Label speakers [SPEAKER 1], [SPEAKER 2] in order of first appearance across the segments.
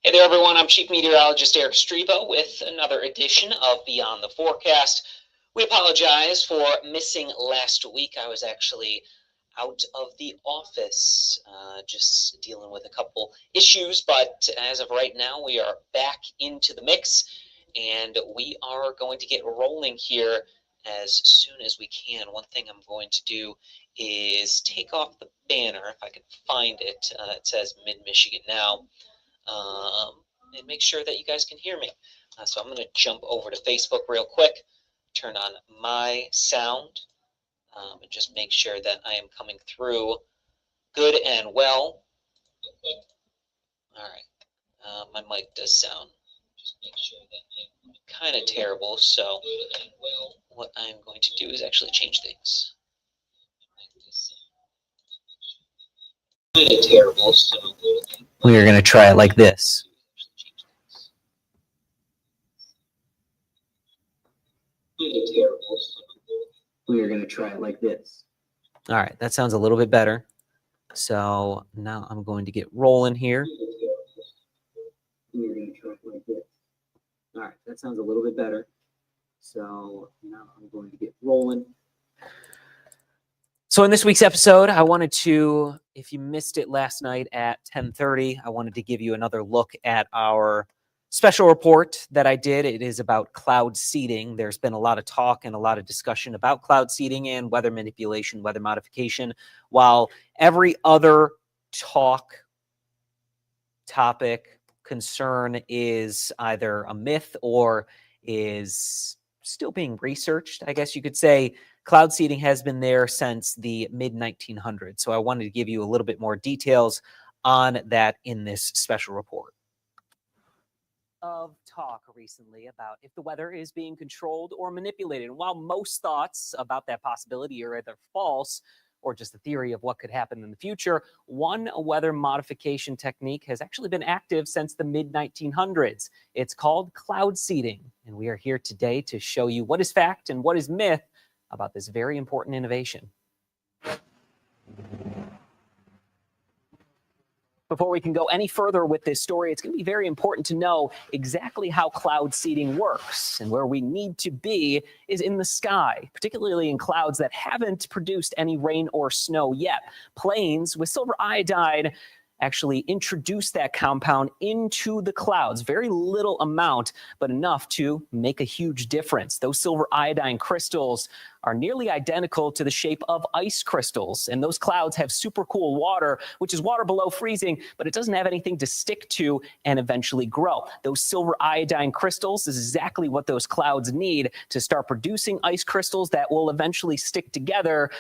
[SPEAKER 1] Hey there, everyone. I'm Chief Meteorologist Erik with another edition of Beyond the Forecast. We apologize for missing last week. I was actually out of the office, just dealing with a couple issues, but as of right now, we are back into the mix, and we are going to get rolling here as soon as we can. One thing I'm going to do is take off the banner, if I can find it. It says Mid-Michigan Now. And make sure that you guys can hear me. So I'm going to jump over to Facebook real quick, turn on my sound, and just make sure that I am coming through good and well. All right. My mic does sound kind of terrible, so what I'm going to do is actually change things. Kind of terrible, so we are going to try it like this. We are going to try it like this. All right, that sounds a little bit better. So now I'm going to get rolling here. We're going to try it like this. All right, that sounds a little bit better. So now I'm going to get rolling. So in this week's episode, I wanted to, if you missed it last night at 10:30, I wanted to give you another look at our special report that I did. It is about cloud seeding. There's been a lot of talk and a lot of discussion about cloud seeding and weather manipulation, weather modification, while every other topic, concern is either a myth or is still being researched, I guess you could say. Cloud seeding has been there since the mid-1900s. So I wanted to give you a little bit more details on that in this special report. Of talk recently about if the weather is being controlled or manipulated. And while most thoughts about that possibility are either false or just a theory of what could happen in the future, one weather modification technique has actually been active since the mid-1900s. It's called cloud seeding. And we are here today to show you what is fact and what is myth about this very important innovation. Before we can go any further with this story, it's going to be very important to know exactly how cloud seeding works. And where we need to be is in the sky, particularly in clouds that haven't produced any rain or snow yet. Planes with silver iodide actually introduce that compound into the clouds. Very little amount, but enough to make a huge difference. Those silver iodine crystals are nearly identical to the shape of ice crystals. And those clouds have super cool water, which is water below freezing, but it doesn't have anything to stick to and eventually grow. Those silver iodine crystals is exactly what those clouds need to start producing ice crystals that will eventually stick together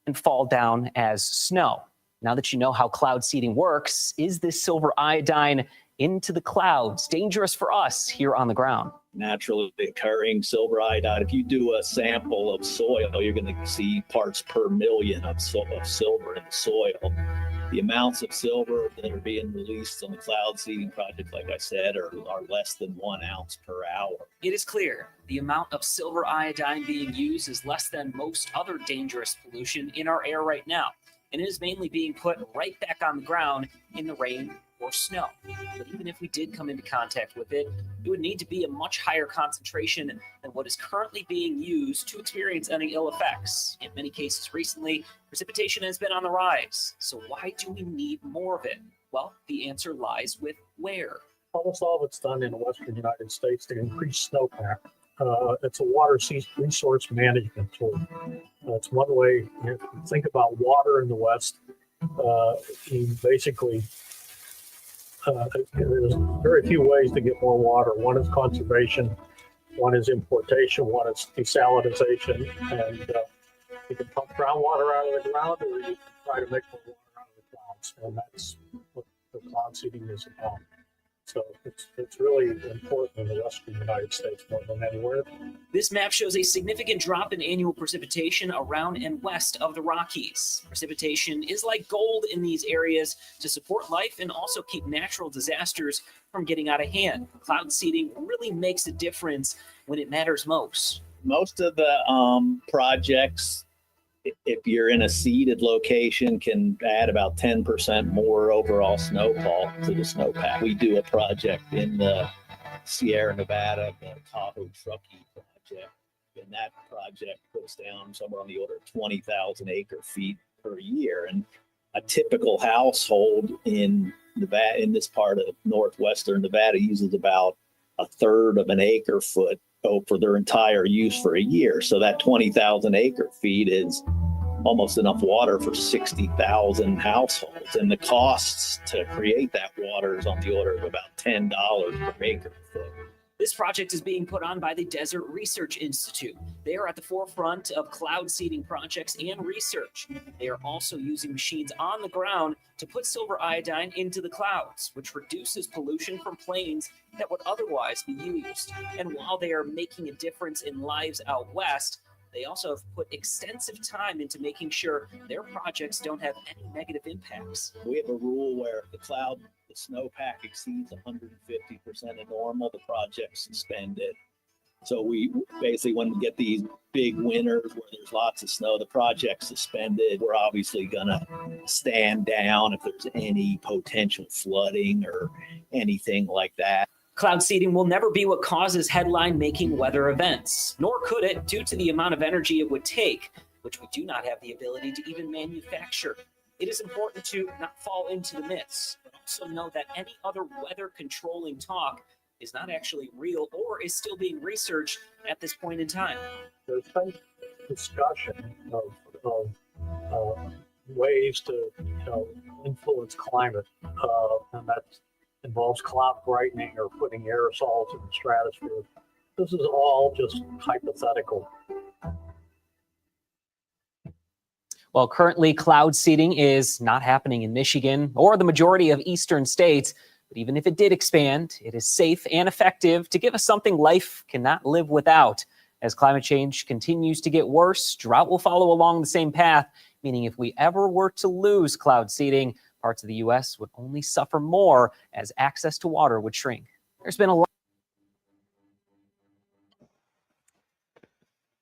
[SPEAKER 1] and fall down as snow. Now that you know how cloud seeding works, is this silver iodine into the clouds dangerous for us here on the ground?
[SPEAKER 2] Naturally occurring silver iodide. If you do a sample of soil, you're going to see parts per million of silver in the soil. The amounts of silver that are being released on the cloud seeding project, like I said, are less than 1 ounce per hour.
[SPEAKER 1] It is clear the amount of silver iodine being used is less than most other dangerous pollution in our air right now. And it is mainly being put right back on the ground in the rain or snow. But even if we did come into contact with it, it would need to be a much higher concentration than what is currently being used to experience any ill effects. In many cases recently, precipitation has been on the rise. So why do we need more of it? Well, the answer lies with where.
[SPEAKER 3] Almost all of it's done in the western United States to increase snowpack. It's a water resource management tool. It's one way. If you think about water in the West, you basically there's very few ways to get more water. One is conservation, one is importation, one is desalinization, and you can pump groundwater out of the ground, or you can try to make more water out of the clouds, and that's what the cloud seeding is about. So it's really important in the western United States more than anywhere.
[SPEAKER 1] This map shows a significant drop in annual precipitation around and west of the Rockies. Precipitation is like gold in these areas to support life and also keep natural disasters from getting out of hand. Cloud seeding really makes a difference when it matters most.
[SPEAKER 2] Most of the projects, if you're in a seeded location, can add about 10% more overall snowfall to the snowpack. We do a project in the Sierra Nevada, the Tahoe Truckee project, and that project puts down somewhere on the order of 20,000 acre feet per year. And a typical household in Nevada, in this part of northwestern Nevada, uses about a third of an acre foot for their entire use for a year. So that 20,000 acre feet is almost enough water for 60,000 households. And the costs to create that water is on the order of about $10 per acre foot.
[SPEAKER 1] This project is being put on by the Desert Research Institute. They are at the forefront of cloud seeding projects and research. They are also using machines on the ground to put silver iodine into the clouds, which reduces pollution from planes that would otherwise be used. And while they are making a difference in lives out west, they also have put extensive time into making sure their projects don't have any negative impacts.
[SPEAKER 2] We have a rule where if the snowpack exceeds 150% of normal, the project's suspended. So we basically, when we get these big winters where there's lots of snow, the project's suspended. We're obviously gonna stand down if there's any potential flooding or anything like that.
[SPEAKER 1] Cloud seeding will never be what causes headline-making weather events, nor could it due to the amount of energy it would take, which we do not have the ability to even manufacture. It is important to not fall into the myths, but also know that any other weather controlling talk is not actually real or is still being researched at this point in time.
[SPEAKER 3] There's been discussion of ways to influence climate, and that involves cloud brightening or putting aerosols in the stratosphere. This is all just hypothetical.
[SPEAKER 1] Well, currently cloud seeding is not happening in Michigan or the majority of eastern states, but even if it did expand, it is safe and effective to give us something life cannot live without. As climate change continues to get worse, drought will follow along the same path, meaning if we ever were to lose cloud seeding, parts of the U.S. would only suffer more as access to water would shrink. There's been a lot.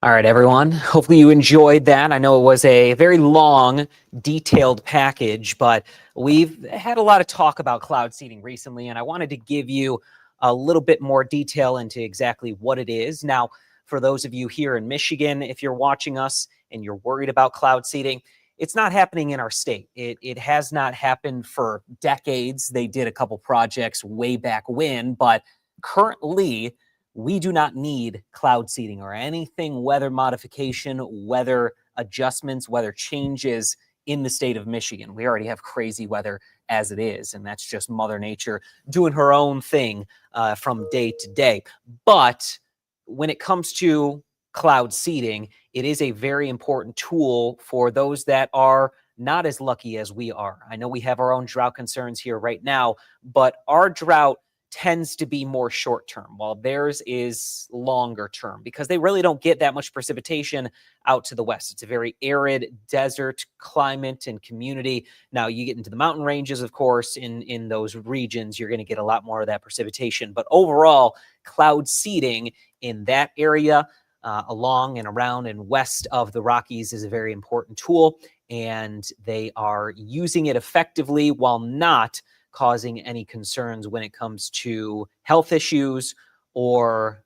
[SPEAKER 1] All right, everyone. Hopefully you enjoyed that. I know it was a very long, detailed package, but we've had a lot of talk about cloud seeding recently, and I wanted to give you a little bit more detail into exactly what it is. Now, for those of you here in Michigan, if you're watching us and you're worried about cloud seeding, it's not happening in our state. It has not happened for decades. They did a couple projects way back when, but currently we do not need cloud seeding or anything weather modification, weather adjustments, weather changes in the state of Michigan. We already have crazy weather as it is, and that's just Mother Nature doing her own thing from day to day. But when it comes to cloud seeding, it is a very important tool for those that are not as lucky as we are. I know we have our own drought concerns here right now, but our drought tends to be more short term, while theirs is longer term because they really don't get that much precipitation out to the west. It's a very arid desert climate and community. Now you get into the mountain ranges, of course, in those regions, you're going to get a lot more of that precipitation. But overall, cloud seeding in that area, along and around and west of the Rockies is a very important tool, and they are using it effectively while not causing any concerns when it comes to health issues or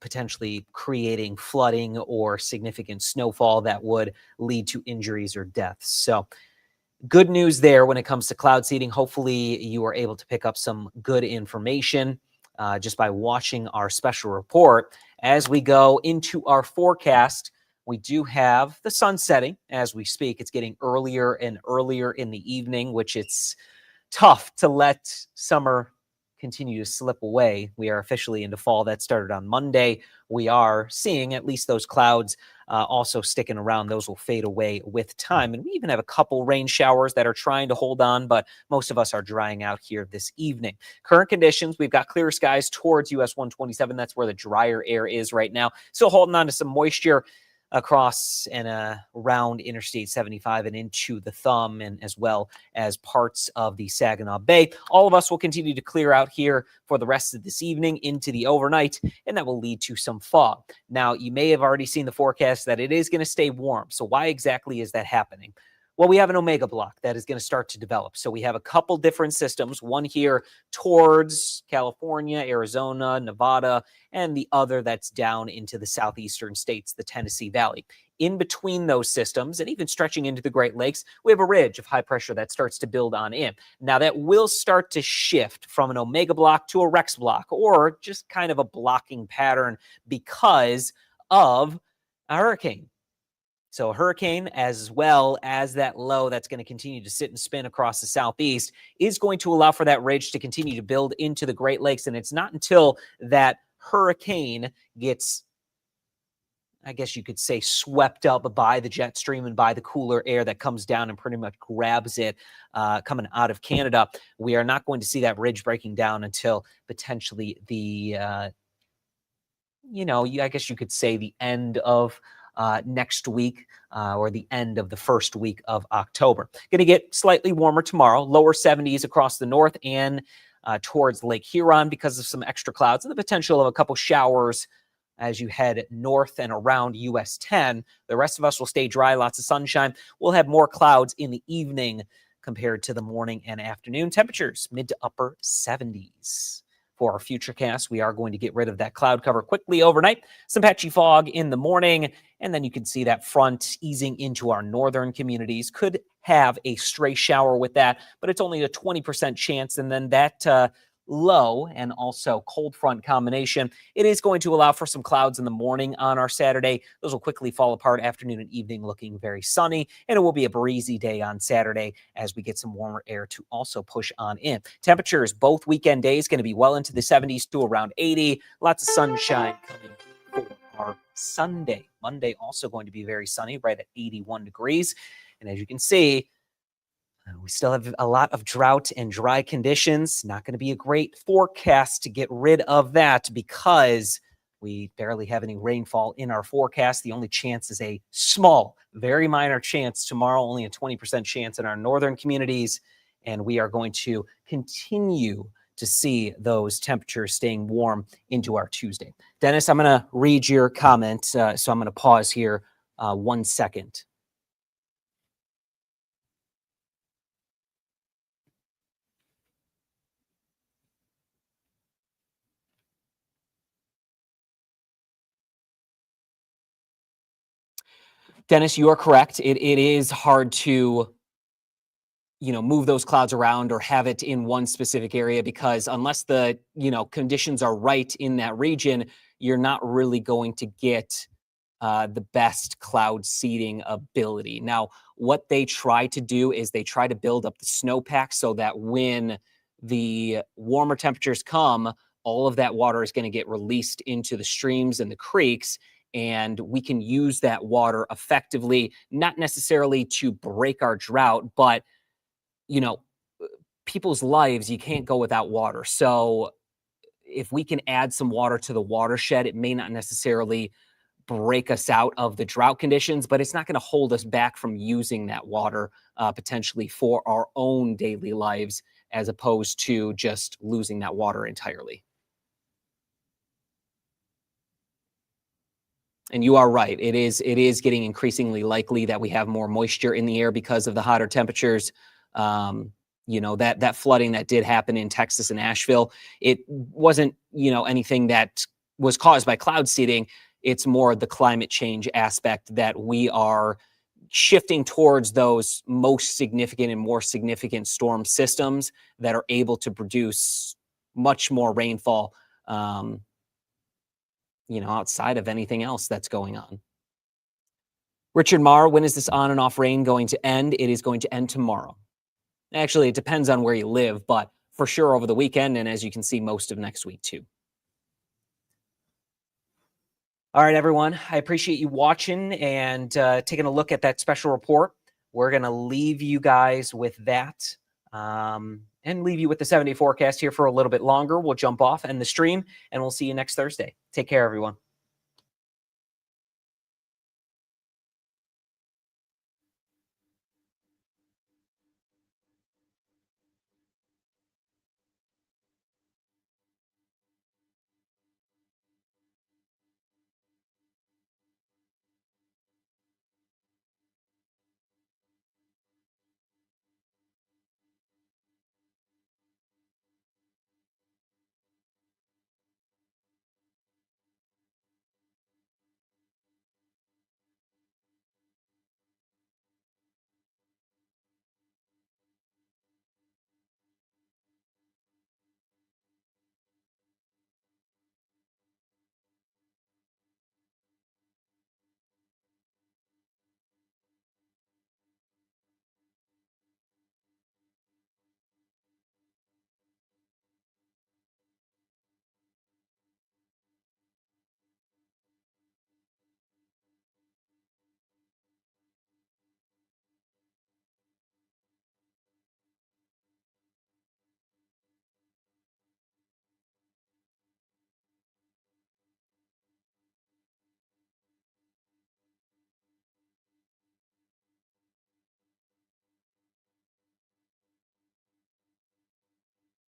[SPEAKER 1] potentially creating flooding or significant snowfall that would lead to injuries or deaths. So good news there when it comes to cloud seeding. Hopefully you are able to pick up some good information just by watching our special report. As we go into our forecast, we do have the sun setting as we speak. It's getting earlier and earlier in the evening, which it's tough to let summer continue to slip away. We are officially into fall. That started on Monday. We are seeing at least those clouds also sticking around. Those will fade away with time. And we even have a couple rain showers that are trying to hold on, but most of us are drying out here this evening. Current conditions, we've got clear skies towards US 127. That's where the drier air is right now. Still holding on to some moisture across and around Interstate 75 and into the Thumb, and as well as parts of the Saginaw Bay. All of us will continue to clear out here for the rest of this evening into the overnight, and that will lead to some fog. Now, you may have already seen the forecast that it is going to stay warm. So why exactly is that happening? Well, we have an omega block that is going to start to develop. So we have a couple different systems, one here towards California, Arizona, Nevada, and the other that's down into the southeastern states, the Tennessee Valley. In between those systems, and even stretching into the Great Lakes, we have a ridge of high pressure that starts to build on in. Now, that will start to shift from an omega block to a Rex block, or just kind of a blocking pattern because of a hurricane. So a hurricane, as well as that low that's going to continue to sit and spin across the southeast, is going to allow for that ridge to continue to build into the Great Lakes. And it's not until that hurricane gets, I guess you could say, swept up by the jet stream and by the cooler air that comes down and pretty much grabs it coming out of Canada. We are not going to see that ridge breaking down until potentially the, I guess you could say the end of next week or the end of the first week of October. Going to get slightly warmer tomorrow, lower 70s across the north and towards Lake Huron because of some extra clouds and the potential of a couple showers as you head north and around US 10. The rest of us will stay dry, lots of sunshine. We'll have more clouds in the evening compared to the morning and afternoon. Temperatures mid to upper 70s. For our future cast, we are going to get rid of that cloud cover quickly overnight. Some patchy fog in the morning, and then you can see that front easing into our northern communities. Could have a stray shower with that, but it's only a 20% chance. And then that low and also cold front combination, it is going to allow for some clouds in the morning on our Saturday. Those will quickly fall apart, afternoon and evening looking very sunny, and it will be a breezy day on Saturday as we get some warmer air to also push on in. Temperatures both weekend days going to be well into the 70s to around 80. Lots of sunshine coming for our Sunday. Monday also going to be very sunny, right at 81 degrees. And as you can see, we still have a lot of drought and dry conditions. Not going to be a great forecast to get rid of that because we barely have any rainfall in our forecast. The only chance is a small, very minor chance tomorrow, only a 20% chance in our northern communities. And we are going to continue to see those temperatures staying warm into our Tuesday. Dennis, I'm going to read your comment. So I'm going to pause here 1 second. Dennis, you are correct. It is hard to, move those clouds around or have it in one specific area because unless the, conditions are right in that region, you're not really going to get the best cloud seeding ability. Now, what they try to do is they try to build up the snowpack so that when the warmer temperatures come, all of that water is going to get released into the streams and the creeks. And we can use that water effectively, not necessarily to break our drought, but, people's lives, you can't go without water. So if we can add some water to the watershed, it may not necessarily break us out of the drought conditions, but it's not going to hold us back from using that water potentially for our own daily lives, as opposed to just losing that water entirely. And you are right. It is getting increasingly likely that we have more moisture in the air because of the hotter temperatures. That flooding that did happen in Texas and Asheville, it wasn't, anything that was caused by cloud seeding. It's more the climate change aspect that we are shifting towards those most significant and more significant storm systems that are able to produce much more rainfall, outside of anything else that's going on. Richard Marr, when is this on and off rain going to end? It is going to end tomorrow. Actually, it depends on where you live, but for sure over the weekend, and as you can see, most of next week too. All right, everyone, I appreciate you watching and taking a look at that special report. We're going to leave you guys with that and leave you with the 7-day forecast here for a little bit longer. We'll jump off, end the stream, and we'll see you next Thursday. Take care, everyone.